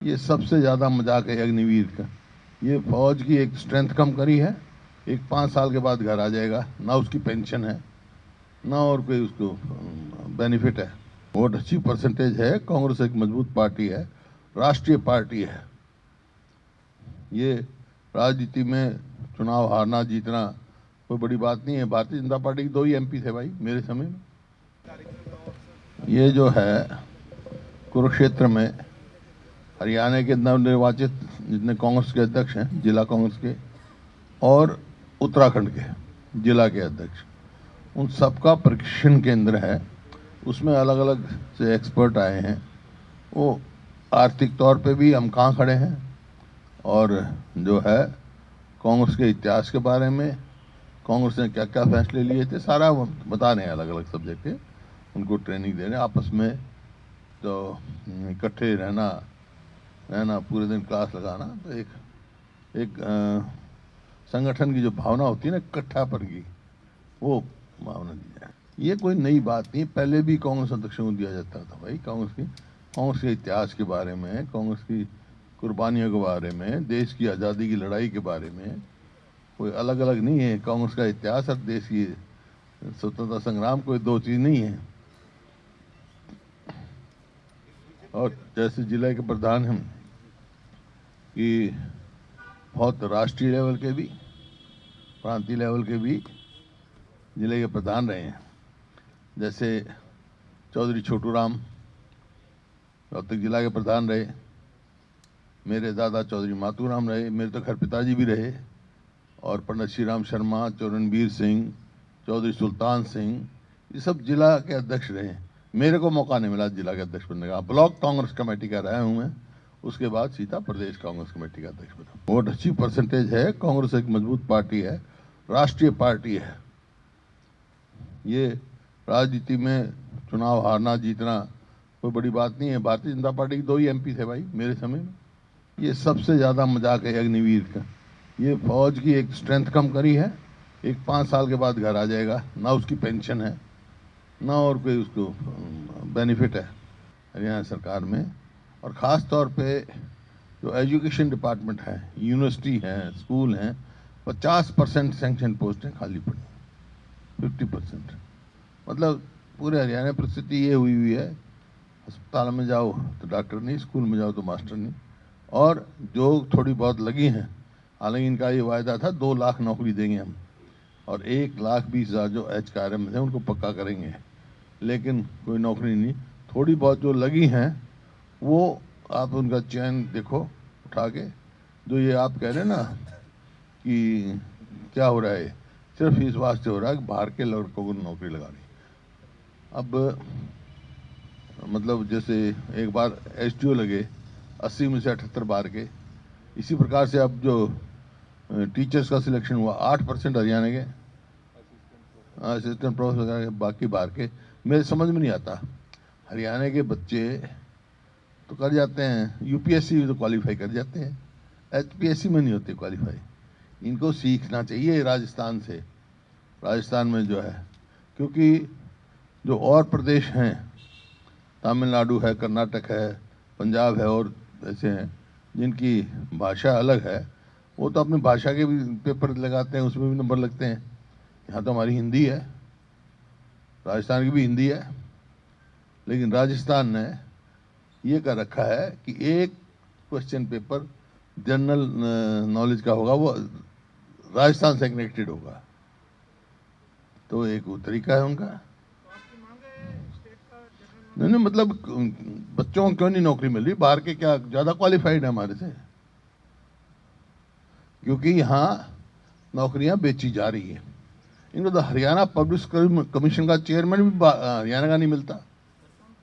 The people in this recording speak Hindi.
ये सबसे ज़्यादा मजाक है अग्निवीर का। ये फौज की एक स्ट्रेंथ कम करी है, एक 5 साल के बाद घर आ जाएगा, ना उसकी पेंशन है ना और कोई उसको बेनिफिट है। वोट अच्छी परसेंटेज है, कांग्रेस एक मजबूत पार्टी है, राष्ट्रीय पार्टी है। ये राजनीति में चुनाव हारना जीतना कोई बड़ी बात नहीं है। भारतीय जनता पार्टी के 2 ही एमपी थे भाई मेरे समय में। ये जो है कुरुक्षेत्र में हरियाणा के नवनिर्वाचित जितने कांग्रेस के अध्यक्ष हैं, जिला कांग्रेस के, और उत्तराखंड के जिला के अध्यक्ष, उन सबका प्रशिक्षण केंद्र है। उसमें अलग अलग से एक्सपर्ट आए हैं। वो आर्थिक तौर पे भी हम कहाँ खड़े हैं, और जो है कांग्रेस के इतिहास के बारे में, कांग्रेस ने क्या क्या फैसले लिए थे, सारा वो बता रहे हैं। अलग अलग सब्जेक्ट के उनको ट्रेनिंग दे रहे हैं। आपस में तो इकट्ठे रहना पूरे दिन क्लास लगाना, तो एक संगठन की जो भावना होती है ना, इकट्ठापन की, वो भावना दी जाए। ये कोई नई बात नहीं, पहले भी कांग्रेस अध्यक्षों को दिया जाता था भाई। कांग्रेस के इतिहास के बारे में, कांग्रेस की कुर्बानियों के बारे में, देश की आज़ादी की लड़ाई के बारे में कोई अलग अलग नहीं है। कांग्रेस का इतिहास और देश की स्वतंत्रता संग्राम कोई 2 चीज़ नहीं है। और जैसे जिले के प्रधान हम कि बहुत राष्ट्रीय लेवल के भी, प्रांतीय लेवल के भी जिले के प्रधान रहे हैं। जैसे चौधरी छोटू राम रोहतक जिला के प्रधान रहे, मेरे दादा चौधरी मातूराम रहे, मेरे तो घर पिताजी भी रहे, और पंडित श्री राम शर्मा, चरणबीर सिंह, चौधरी सुल्तान सिंह, ये सब जिला के अध्यक्ष रहे। मेरे को मौका नहीं मिला जिला के अध्यक्ष बनने का। ब्लॉक कांग्रेस कमेटी का रहा हूँ मैं, उसके बाद सीधा प्रदेश कांग्रेस कमेटी का अध्यक्ष बना। वोट अच्छी परसेंटेज है, कांग्रेस एक मजबूत पार्टी है, राष्ट्रीय पार्टी है। ये राजनीति में चुनाव हारना जीतना कोई बड़ी बात नहीं है। भारतीय जनता पार्टी के 2 ही एमपी थे भाई मेरे समय में। ये सबसे ज़्यादा मजाक है अग्निवीर का। ये फौज की एक स्ट्रेंथ कम करी है, एक 5 साल के बाद घर आ जाएगा, ना उसकी पेंशन है ना और कोई उसको बेनिफिट है हरियाणा सरकार में। और ख़ास तौर पे जो एजुकेशन डिपार्टमेंट है, यूनिवर्सिटी है, स्कूल हैं, 50% सैंक्शन पोस्टें खाली पड़ी, 50%। मतलब पूरे हरियाणा परिस्थिति ये हुई हुई है, अस्पताल में जाओ तो डॉक्टर नहीं, स्कूल में जाओ तो मास्टर नहीं। और जो थोड़ी बहुत लगी हैं, हालांकि इनका ये वायदा था 2 लाख नौकरी देंगे हम, और 1,20,000 जो HKRM में थे उनको पक्का करेंगे, लेकिन कोई नौकरी नहीं। थोड़ी बहुत जो लगी हैं वो आप उनका चयन देखो उठा के। जो ये आप कह रहे हैं ना कि क्या हो रहा है, सिर्फ इस वास्ते हो रहा है कि बाहर के लड़कों को नौकरी लगा रही। अब मतलब जैसे एक बार SDO लगे 80 में से 78 बाहर के, इसी प्रकार से अब जो टीचर्स का सिलेक्शन हुआ 8% हरियाणा के, असिस्टेंट प्रोफेसर वगैरह के, बाकी बाहर के। मेरे समझ में नहीं आता, हरियाणा के बच्चे तो कर जाते हैं, UPSC तो क्वालिफाई कर जाते हैं, HPSC में नहीं होते क्वालिफाई। इनको सीखना चाहिए राजस्थान से। राजस्थान में जो है, क्योंकि जो और प्रदेश हैं, तमिलनाडु है, कर्नाटक है, पंजाब है, और ऐसे हैं जिनकी भाषा अलग है, वो तो अपनी भाषा के भी पेपर लगाते हैं, उसमें भी नंबर लगते हैं। यहाँ तो हमारी हिंदी है, राजस्थान की भी हिंदी है, लेकिन राजस्थान ने ये कर रखा है कि एक क्वेश्चन पेपर जनरल नॉलेज का होगा, वो राजस्थान से कनेक्टेड होगा। तो एक वो तरीका है उनका। नहीं, मतलब बच्चों को क्यों नहीं नौकरी मिल रही? बाहर के क्या ज़्यादा क्वालिफाइड है हमारे से? क्योंकि यहाँ नौकरियाँ बेची जा रही है। इनको तो हरियाणा पब्लिक कमीशन का चेयरमैन भी हरियाणा का नहीं मिलता।